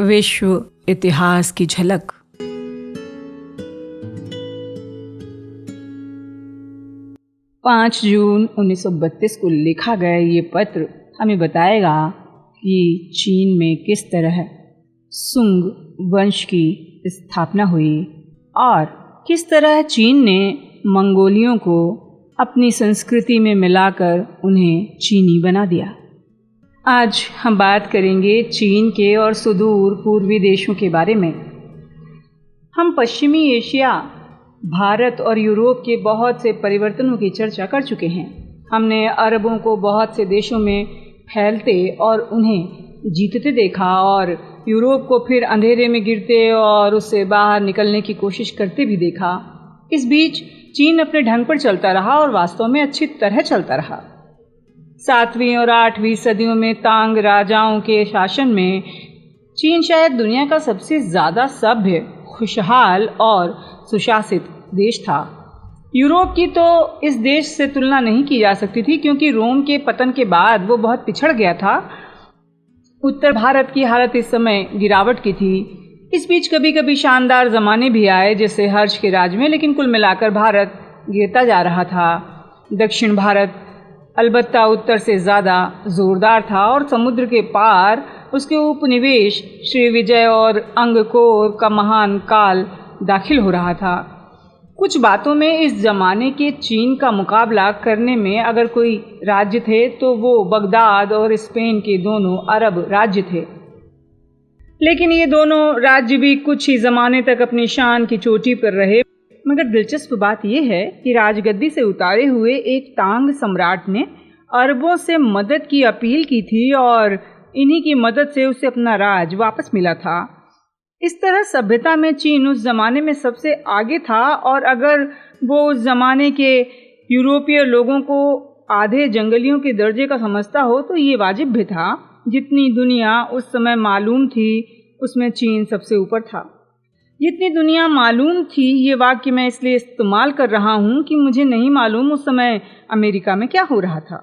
विश्व इतिहास की झलक। पाँच जून 1932 को लिखा गया ये पत्र हमें बताएगा कि चीन में किस तरह सुंग वंश की स्थापना हुई और किस तरह चीन ने मंगोलियों को अपनी संस्कृति में मिलाकर उन्हें चीनी बना दिया। आज हम बात करेंगे चीन के और सुदूर पूर्वी देशों के बारे में। हम पश्चिमी एशिया, भारत और यूरोप के बहुत से परिवर्तनों की चर्चा कर चुके हैं। हमने अरबों को बहुत से देशों में फैलते और उन्हें जीतते देखा और यूरोप को फिर अंधेरे में गिरते और उससे बाहर निकलने की कोशिश करते भी देखा। इस बीच चीन अपने ढंग पर चलता रहा और वास्तव में अच्छी तरह चलता रहा। 7वीं और 8वीं सदियों में तांग राजाओं के शासन में चीन शायद दुनिया का सबसे ज़्यादा सभ्य, खुशहाल और सुशासित देश था। यूरोप की तो इस देश से तुलना नहीं की जा सकती थी, क्योंकि रोम के पतन के बाद वो बहुत पिछड़ गया था। उत्तर भारत की हालत इस समय गिरावट की थी। इस बीच कभी कभी शानदार ज़माने भी आए, जैसे हर्ष के राज में, लेकिन कुल मिलाकर भारत गिरता जा रहा था। दक्षिण भारत अलबत्ता उत्तर से ज़्यादा ज़ोरदार था और समुद्र के पार उसके उपनिवेश श्रीविजय और अंगकोर का महान काल दाखिल हो रहा था। कुछ बातों में इस ज़माने के चीन का मुकाबला करने में अगर कोई राज्य थे तो वो बगदाद और स्पेन के दोनों अरब राज्य थे। लेकिन ये दोनों राज्य भी कुछ ही ज़माने तक अपनी शान की चोटी पर रहे। मगर दिलचस्प बात यह है कि राजगद्दी से उतारे हुए एक तांग सम्राट ने अरबों से मदद की अपील की थी और इन्हीं की मदद से उसे अपना राज वापस मिला था। इस तरह सभ्यता में चीन उस ज़माने में सबसे आगे था और अगर वो उस ज़माने के यूरोपीय लोगों को आधे जंगलियों के दर्जे का समझता हो तो ये वाजिब भी था। जितनी दुनिया उस समय मालूम थी उसमें चीन सबसे ऊपर था। जितनी दुनिया मालूम थी, ये वाक्य मैं इसलिए इस्तेमाल कर रहा हूँ कि मुझे नहीं मालूम उस समय अमेरिका में क्या हो रहा था।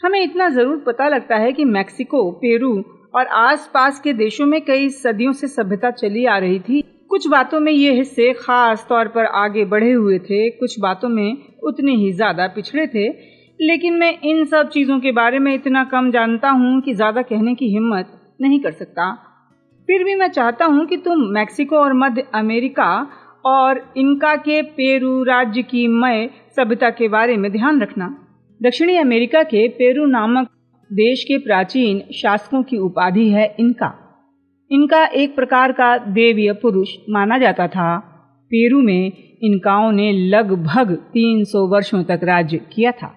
हमें इतना ज़रूर पता लगता है कि मैक्सिको, पेरू और आसपास के देशों में कई सदियों से सभ्यता चली आ रही थी। कुछ बातों में ये हिस्से खास तौर पर आगे बढ़े हुए थे, कुछ बातों में उतने ही ज़्यादा पिछड़े थे। लेकिन मैं इन सब चीज़ों के बारे में इतना कम जानता हूँ कि ज़्यादा कहने की हिम्मत नहीं कर सकता। फिर भी मैं चाहता हूँ कि तुम मैक्सिको और मध्य अमेरिका और इनका के पेरू राज्य की मय सभ्यता के बारे में ध्यान रखना। दक्षिणी अमेरिका के पेरू नामक देश के प्राचीन शासकों की उपाधि है इनका। इनका एक प्रकार का देवीय पुरुष माना जाता था। पेरू में इनकाओं ने लगभग 300 वर्षों तक राज्य किया था।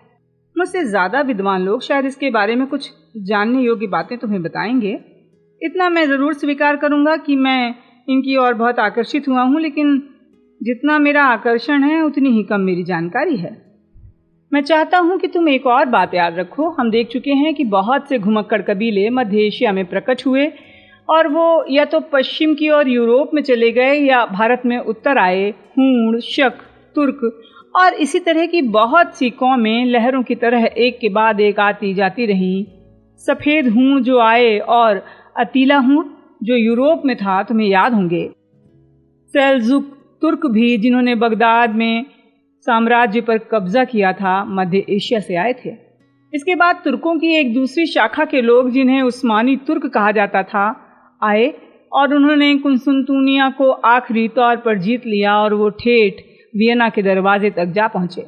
मुझसे ज़्यादा विद्वान लोग शायद इसके बारे में कुछ जानने योग्य बातें तुम्हें बताएंगे। इतना मैं ज़रूर स्वीकार करूँगा कि मैं इनकी ओर बहुत आकर्षित हुआ हूँ, लेकिन जितना मेरा आकर्षण है उतनी ही कम मेरी जानकारी है। मैं चाहता हूँ कि तुम एक और बात याद रखो। हम देख चुके हैं कि बहुत से घुमक्कड़ कबीले मध्य एशिया में प्रकट हुए और वो या तो पश्चिम की ओर यूरोप में चले गए या भारत में उत्तर आए। हूण, शक, तुर्क और इसी तरह की बहुत सी कौमें लहरों की तरह एक के बाद एक आती जाती रहीं। सफ़ेद हूण जो आए और अतीला हूण जो यूरोप में था, तुम्हें याद होंगे। सेल्जुक तुर्क भी, जिन्होंने बगदाद में साम्राज्य पर कब्जा किया था, मध्य एशिया से आए थे। इसके बाद तुर्कों की एक दूसरी शाखा के लोग, जिन्हें उस्मानी तुर्क कहा जाता था, आए और उन्होंने कुंसुनतुनिया को आखिरी तौर पर जीत लिया और वो ठेठ वियना के दरवाजे तक जा पहुँचे।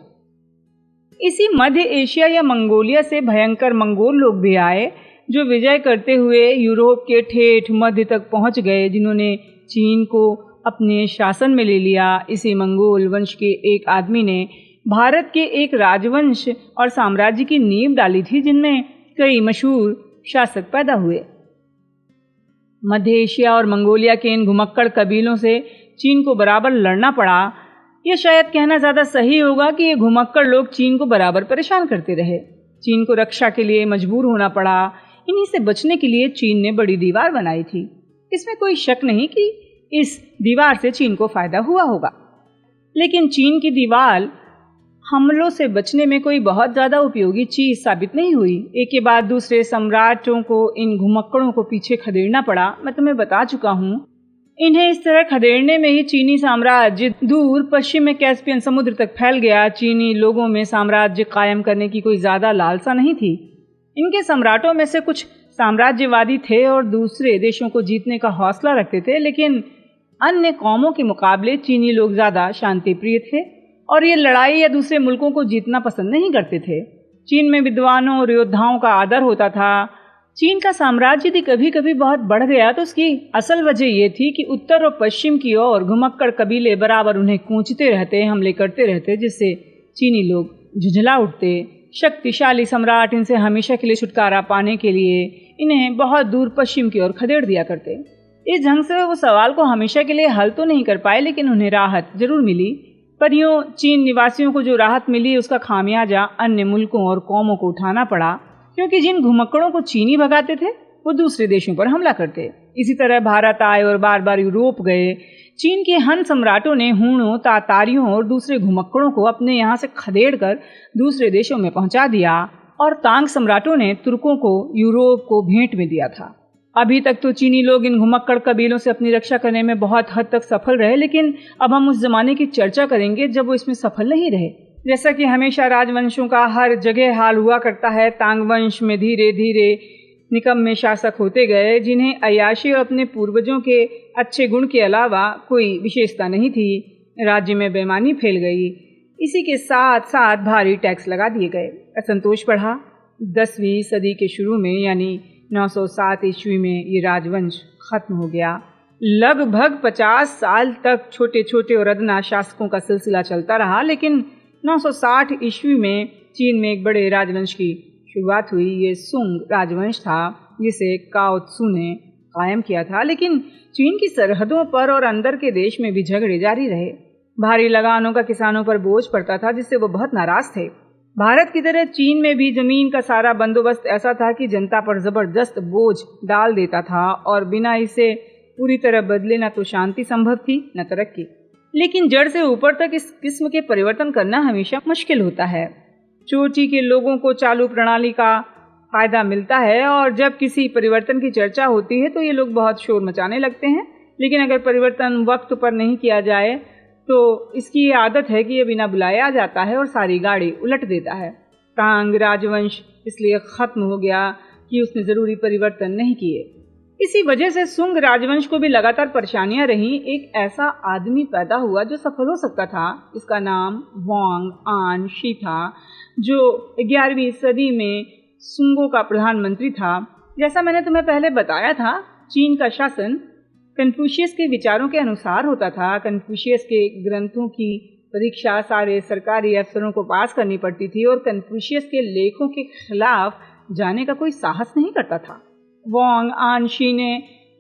इसी मध्य एशिया या मंगोलिया से भयंकर मंगोल लोग भी आए, जो विजय करते हुए यूरोप के ठेठ मध्य तक पहुंच गए, जिन्होंने चीन को अपने शासन में ले लिया। इसी मंगोल वंश के एक आदमी ने भारत के एक राजवंश और साम्राज्य की नींव डाली थी, जिनमें कई मशहूर शासक पैदा हुए। मध्य एशिया और मंगोलिया के इन घुमक्कड़ कबीलों से चीन को बराबर लड़ना पड़ा। यह शायद कहना ज़्यादा सही होगा कि ये घुमक्कड़ लोग चीन को बराबर परेशान करते रहे। चीन को रक्षा के लिए मजबूर होना पड़ा। इन्हीं से बचने के लिए चीन ने बड़ी दीवार बनाई थी। इसमें कोई शक नहीं कि इस दीवार से चीन को फायदा हुआ होगा। लेकिन चीन की दीवार हमलों से बचने में कोई बहुत ज़्यादा उपयोगी चीज़ साबित नहीं हुई। एक के बाद दूसरे सम्राटों को इन घुमक्कड़ों को पीछे खदेड़ना पड़ा। मैं तुम्हें बता चुका हूँ। इन्हें इस तरह खदेड़ने में ही चीनी साम्राज्य दूर पश्चिम में कैस्पियन समुद्र तक फैल गया। चीनी लोगों में साम्राज्य कायम करने की कोई ज़्यादा लालसा नहीं थी। इनके सम्राटों में से कुछ साम्राज्यवादी थे और दूसरे देशों को जीतने का हौसला रखते थे, लेकिन अन्य कौमों के मुकाबले चीनी लोग ज़्यादा शांति प्रिय थे और ये लड़ाई या दूसरे मुल्कों को जीतना पसंद नहीं करते थे। चीन में विद्वानों और योद्धाओं का आदर होता था। चीन का साम्राज्य यदि कभी कभी बहुत बढ़ गया तो उसकी असल वजह ये थी कि उत्तर और पश्चिम की ओर घुमक्कड़ कबीले बराबर उन्हें कूंचते रहते, हमले करते रहते, जिससे चीनी लोग झुंझला उठते। शक्तिशाली सम्राट इनसे हमेशा के लिए छुटकारा पाने के लिए इन्हें बहुत दूर पश्चिम की ओर खदेड़ दिया करते। इस ढंग से वो सवाल को हमेशा के लिए हल तो नहीं कर पाए, लेकिन उन्हें राहत जरूर मिली। पर यूँ चीन निवासियों को जो राहत मिली उसका खामियाजा अन्य मुल्कों और कौमों को उठाना पड़ा, क्योंकि जिन घुमक्कड़ों को चीनी भगाते थे वो दूसरे देशों पर हमला करते। इसी तरह भारत आए और बार बार यूरोप गए। चीन के हन सम्राटों ने हूणों, तातारियों और दूसरे घुमक्कड़ों को अपने यहाँ से खदेड़ कर दूसरे देशों में पहुँचा दिया और तांग सम्राटों ने तुर्कों को यूरोप को भेंट में दिया था। अभी तक तो चीनी लोग इन घुमक्कड़ कबीलों से अपनी रक्षा करने में बहुत हद तक सफल रहे, लेकिन अब हम उस जमाने की चर्चा करेंगे जब वो इसमें सफल नहीं रहे। जैसा कि हमेशा राजवंशों का हर जगह हाल हुआ करता है, तांग वंश में धीरे धीरे निकम्मे शासक होते गए, जिन्हें अय्याशी और अपने पूर्वजों के अच्छे गुण के अलावा कोई विशेषता नहीं थी। राज्य में बेईमानी फैल गई। इसी के साथ साथ भारी टैक्स लगा दिए गए। असंतोष बढ़ा। 10वीं सदी के शुरू में यानी 907 ईस्वी में ये राजवंश खत्म हो गया। लगभग 50 साल तक छोटे छोटे और अदना शासकों का सिलसिला चलता रहा, लेकिन 960 ईस्वी में चीन में एक बड़े राजवंश की शुरुआत हुई। ये सुंग राजवंश था, जिसे काओ त्सू ने कायम किया था। लेकिन चीन की सरहदों पर और अंदर के देश में भी झगड़े जारी रहे। भारी लगानों का किसानों पर बोझ पड़ता था, जिससे वो बहुत नाराज थे। भारत की तरह चीन में भी जमीन का सारा बंदोबस्त ऐसा था कि जनता पर जबरदस्त बोझ डाल देता था और बिना इसे पूरी तरह बदले न तो शांति संभव थी न तरक्की। लेकिन जड़ से ऊपर तक इस किस्म के परिवर्तन करना हमेशा मुश्किल होता है। चोटी के लोगों को चालू प्रणाली का फायदा मिलता है और जब किसी परिवर्तन की चर्चा होती है तो ये लोग बहुत शोर मचाने लगते हैं। लेकिन अगर परिवर्तन वक्त पर नहीं किया जाए तो इसकी ये आदत है कि ये बिना बुलाए आ जाता है और सारी गाड़ी उलट देता है। तांग राजवंश इसलिए खत्म हो गया कि उसने ज़रूरी परिवर्तन नहीं किए। इसी वजह से सुंग राजवंश को भी लगातार परेशानियां रहीं। एक ऐसा आदमी पैदा हुआ जो सफल हो सकता था। इसका नाम वांग आन शी था, जो 11वीं सदी में सुंगों का प्रधानमंत्री था। जैसा मैंने तुम्हें पहले बताया था, चीन का शासन कन्फ्यूशियस के विचारों के अनुसार होता था। कन्फ्यूशियस के ग्रंथों की परीक्षा सारे सरकारी अफसरों को पास करनी पड़ती थी और कन्फ्यूशियस के लेखों के खिलाफ जाने का कोई साहस नहीं करता था। वांग आन शी ने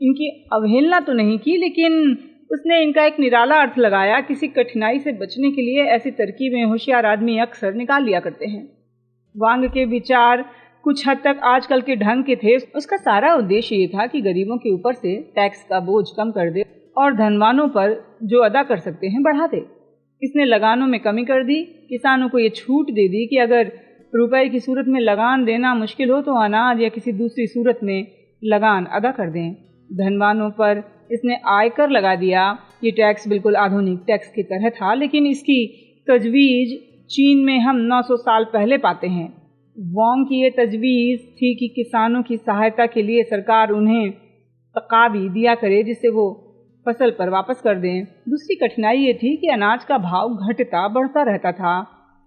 इनकी अवहेलना तो नहीं की, लेकिन उसने इनका एक निराला अर्थ लगाया। किसी कठिनाई से बचने के लिए ऐसी तरकीबें होशियार आदमी अक्सर निकाल लिया करते हैं। वांग के विचार कुछ हद तक आजकल के ढंग के थे। उसका सारा उद्देश्य ये था कि गरीबों के ऊपर से टैक्स का बोझ कम कर दे और धनवानों पर जो अदा कर सकते हैं बढ़ा दे। इसने लगानों में कमी कर दी। किसानों को ये छूट दे दी कि अगर रुपए की सूरत में लगान देना मुश्किल हो तो अनाज या किसी दूसरी सूरत में लगान अदा कर दें। धनवानों पर इसने आयकर लगा दिया। ये टैक्स बिल्कुल आधुनिक टैक्स की तरह था, लेकिन इसकी तजवीज़ चीन में हम 900 साल पहले पाते हैं। वांग की ये तजवीज़ थी कि किसानों की सहायता के लिए सरकार उन्हें तकावी दिया करे जिससे वो फसल पर वापस कर दें। दूसरी कठिनाई ये थी कि अनाज का भाव घटता बढ़ता रहता था।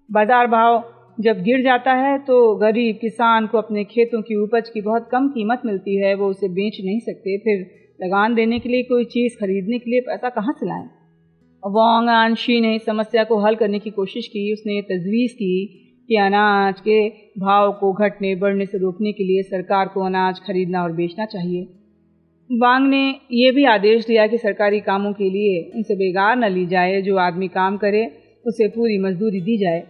बाजार भाव जब गिर जाता है तो गरीब किसान को अपने खेतों की उपज की बहुत कम कीमत मिलती है, वो उसे बेच नहीं सकते। फिर लगान देने के लिए कोई चीज़ खरीदने के लिए पैसा कहाँ से लाएं? वांग आन शी ने इस समस्या को हल करने की कोशिश की। उसने ये तजवीज़ की कि अनाज के भाव को घटने बढ़ने से रोकने के लिए सरकार को अनाज खरीदना और बेचना चाहिए। वांग ने यह भी आदेश दिया कि सरकारी कामों के लिए उनसे बेगार न ली जाए। जो आदमी काम करे उसे पूरी मजदूरी दी जाए।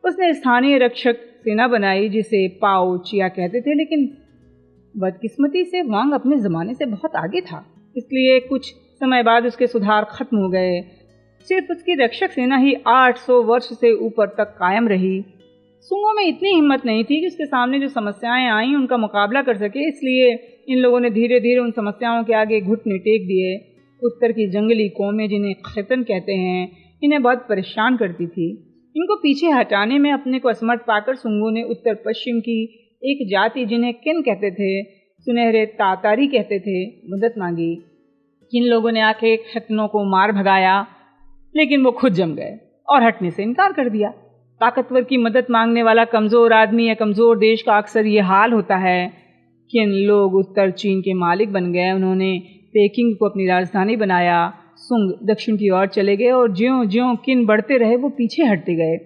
उसने स्थानीय रक्षक सेना बनाई जिसे पाओ चिया कहते थे, लेकिन बदकिस्मती से वांग अपने ज़माने से बहुत आगे था, इसलिए कुछ समय बाद उसके सुधार खत्म हो गए। सिर्फ उसकी रक्षक सेना ही 800 वर्ष से ऊपर तक कायम रही। सुंगों में इतनी हिम्मत नहीं थी कि उसके सामने जो समस्याएं आईं उनका मुकाबला कर सके, इसलिए इन लोगों ने धीरे धीरे उन समस्याओं के आगे घुटने टेक दिए। उत्तर की जंगली कौमें, जिन्हें खतन कहते हैं, इन्हें बहुत परेशान करती थी। इनको पीछे हटाने में अपने को असमर्थ पाकर सुंगों ने उत्तर पश्चिम की एक जाति, जिन्हें किन कहते थे, सुनहरे तातारी कहते थे, मदद मांगी। इन लोगों ने आके खतनों को मार भगाया, लेकिन वो खुद जम गए और हटने से इनकार कर दिया। ताकतवर की मदद मांगने वाला कमज़ोर आदमी या कमज़ोर देश का अक्सर ये हाल होता है। किन लोग उत्तर चीन के मालिक बन गए। उन्होंने पेकिंग को अपनी राजधानी बनाया। सुंग दक्षिण की ओर चले गए और ज्यों-ज्यों किन बढ़ते रहे वो पीछे हटते गए।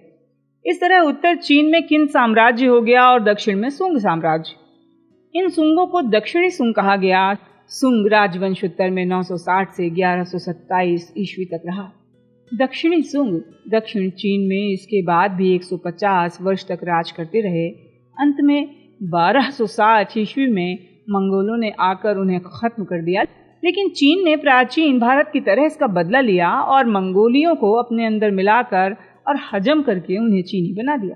इस तरह उत्तर चीन में किन साम्राज्य हो गया और दक्षिण में सुंग साम्राज्य। इन सुंगों को दक्षिणी सुंग कहा गया। सुंग राजवंश उत्तर में 960 से 1127 ईस्वी तक रहा। दक्षिणी सुंग दक्षिण चीन में इसके बाद भी 150 वर्ष तक राज करते रहे। अंत में 1260 ईस्वी में मंगोलों ने आकर उन्हें खत्म कर दिया, लेकिन चीन ने प्राचीन भारत की तरह इसका बदला लिया और मंगोलियों को अपने अंदर मिलाकर और हजम करके उन्हें चीनी बना दिया।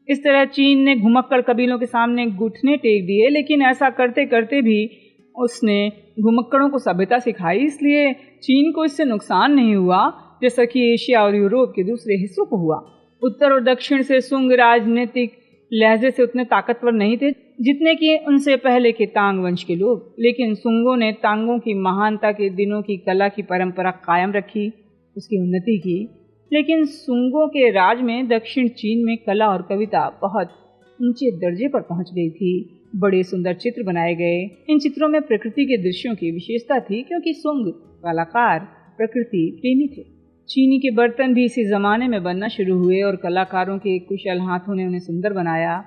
इस तरह चीन ने घुमक्कड़ कबीलों के सामने घुटने टेक दिए, लेकिन ऐसा करते करते भी उसने घुमक्कड़ों को सभ्यता सिखाई, इसलिए चीन को इससे नुकसान नहीं हुआ जैसा कि एशिया और यूरोप के दूसरे हिस्सों को हुआ। उत्तर और दक्षिण से सुंग राजनीतिक लहजे से उतने ताकतवर नहीं थे जितने कि उनसे पहले के तांग वंश के लोग, लेकिन सुंगों ने तांगों की महानता के दिनों की कला की परंपरा कायम रखी, उसकी उन्नति की। लेकिन सुंगों के राज में दक्षिण चीन में कला और कविता बहुत ऊंचे दर्जे पर पहुंच गई थी। बड़े सुंदर चित्र बनाए गए। इन चित्रों में प्रकृति के दृश्यों की विशेषता थी, क्योंकि सुंग कलाकार प्रकृति प्रेमी थे। चीनी के बर्तन भी इसी जमाने में बनना शुरू हुए और कलाकारों के कुशल हाथों ने उन्हें सुंदर बनाया।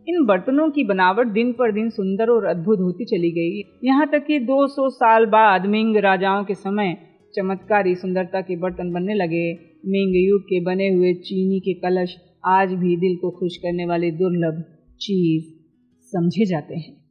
इन बर्तनों की बनावट दिन पर दिन सुंदर और अद्भुत होती चली गई, यहाँ तक कि 200 साल बाद मिंग राजाओं के समय चमत्कारी सुंदरता के बर्तन बनने लगे। मिंग युग के बने हुए चीनी के कलश आज भी दिल को खुश करने वाले दुर्लभ चीज समझे जाते हैं।